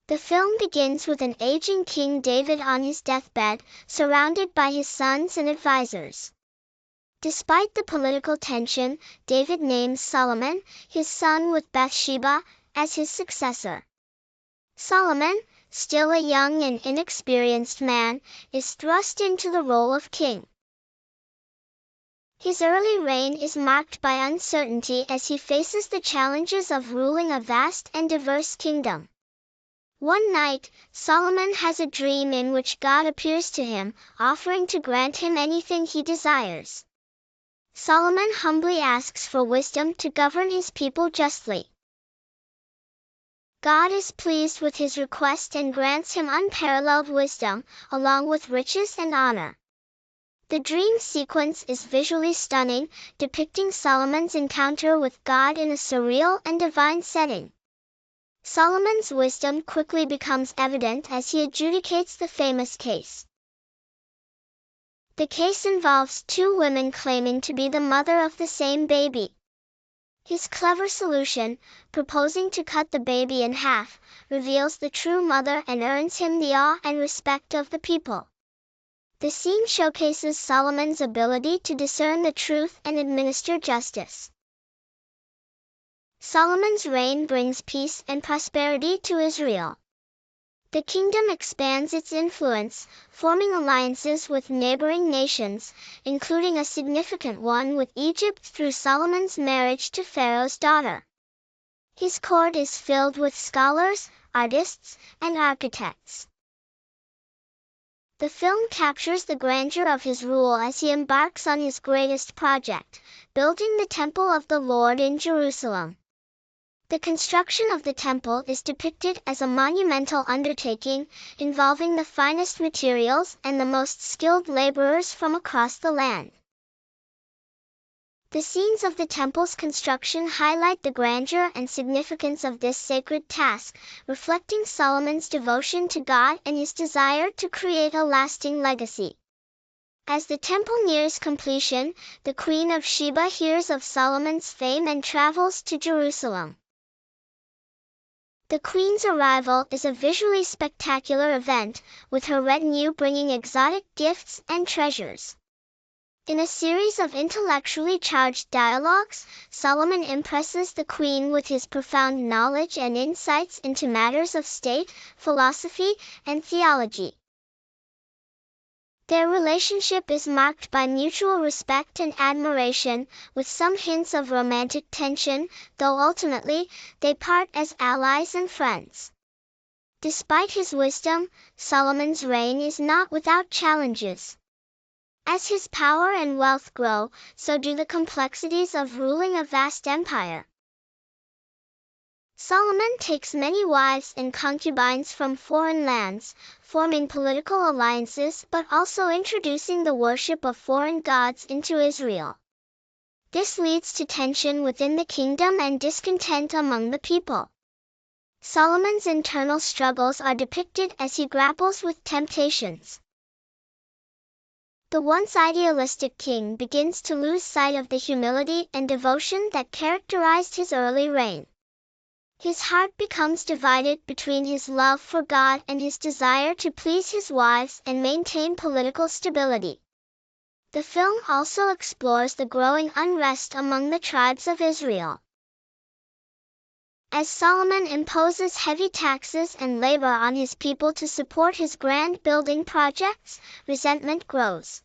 The film begins with an aging King David on his deathbed, surrounded by his sons and advisors. Despite the political tension, David names Solomon, his son with Bathsheba, as his successor. Solomon, still a young and inexperienced man, is thrust into the role of king. His early reign is marked by uncertainty as he faces the challenges of ruling a vast and diverse kingdom. One night, Solomon has a dream in which God appears to him, offering to grant him anything he desires. Solomon humbly asks for wisdom to govern his people justly. God is pleased with his request and grants him unparalleled wisdom, along with riches and honor. The dream sequence is visually stunning, depicting Solomon's encounter with God in a surreal and divine setting. Solomon's wisdom quickly becomes evident as he adjudicates the famous case. The case involves two women claiming to be the mother of the same baby. His clever solution, proposing to cut the baby in half, reveals the true mother and earns him the awe and respect of the people. The scene showcases Solomon's ability to discern the truth and administer justice. Solomon's reign brings peace and prosperity to Israel. The kingdom expands its influence, forming alliances with neighboring nations, including a significant one with Egypt through Solomon's marriage to Pharaoh's daughter. His court is filled with scholars, artists, and architects. The film captures the grandeur of his rule as he embarks on his greatest project, building the Temple of the Lord in Jerusalem. The construction of the temple is depicted as a monumental undertaking, involving the finest materials and the most skilled laborers from across the land. The scenes of the temple's construction highlight the grandeur and significance of this sacred task, reflecting Solomon's devotion to God and his desire to create a lasting legacy. As the temple nears completion, the Queen of Sheba hears of Solomon's fame and travels to Jerusalem. The Queen's arrival is a visually spectacular event, with her retinue bringing exotic gifts and treasures. In a series of intellectually charged dialogues, Solomon impresses the Queen with his profound knowledge and insights into matters of state, philosophy, and theology. Their relationship is marked by mutual respect and admiration, with some hints of romantic tension, though ultimately, they part as allies and friends. Despite his wisdom, Solomon's reign is not without challenges. As his power and wealth grow, so do the complexities of ruling a vast empire. Solomon takes many wives and concubines from foreign lands, forming political alliances but also introducing the worship of foreign gods into Israel. This leads to tension within the kingdom and discontent among the people. Solomon's internal struggles are depicted as he grapples with temptations. The once idealistic king begins to lose sight of the humility and devotion that characterized his early reign. His heart becomes divided between his love for God and his desire to please his wives and maintain political stability. The film also explores the growing unrest among the tribes of Israel. As Solomon imposes heavy taxes and labor on his people to support his grand building projects, resentment grows.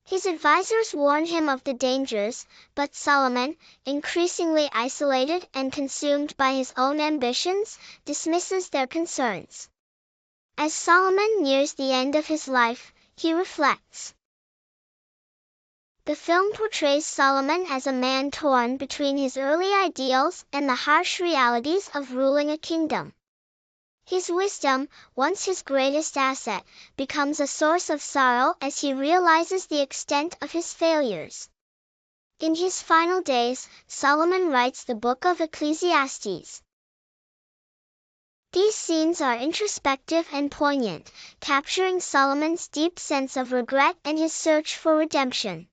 His advisors warn him of the dangers, but Solomon, increasingly isolated and consumed by his own ambitions, dismisses their concerns. As Solomon nears the end of his life, he reflects. The film portrays Solomon as a man torn between his early ideals and the harsh realities of ruling a kingdom. His wisdom, once his greatest asset, becomes a source of sorrow as he realizes the extent of his failures. In his final days, Solomon writes the book of Ecclesiastes. These scenes are introspective and poignant, capturing Solomon's deep sense of regret and his search for redemption.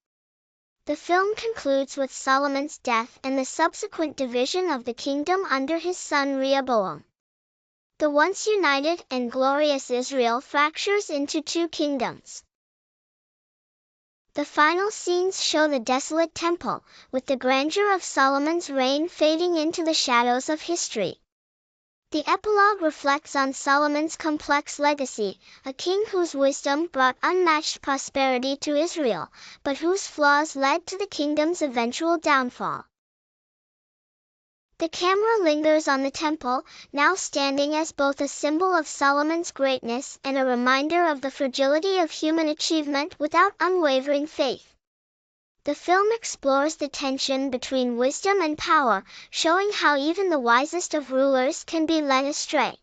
The film concludes with Solomon's death and the subsequent division of the kingdom under his son Rehoboam. The once united and glorious Israel fractures into two kingdoms. The final scenes show the desolate temple, with the grandeur of Solomon's reign fading into the shadows of history. The epilogue reflects on Solomon's complex legacy, a king whose wisdom brought unmatched prosperity to Israel, but whose flaws led to the kingdom's eventual downfall. The camera lingers on the temple, now standing as both a symbol of Solomon's greatness and a reminder of the fragility of human achievement without unwavering faith. The film explores the tension between wisdom and power, showing how even the wisest of rulers can be led astray.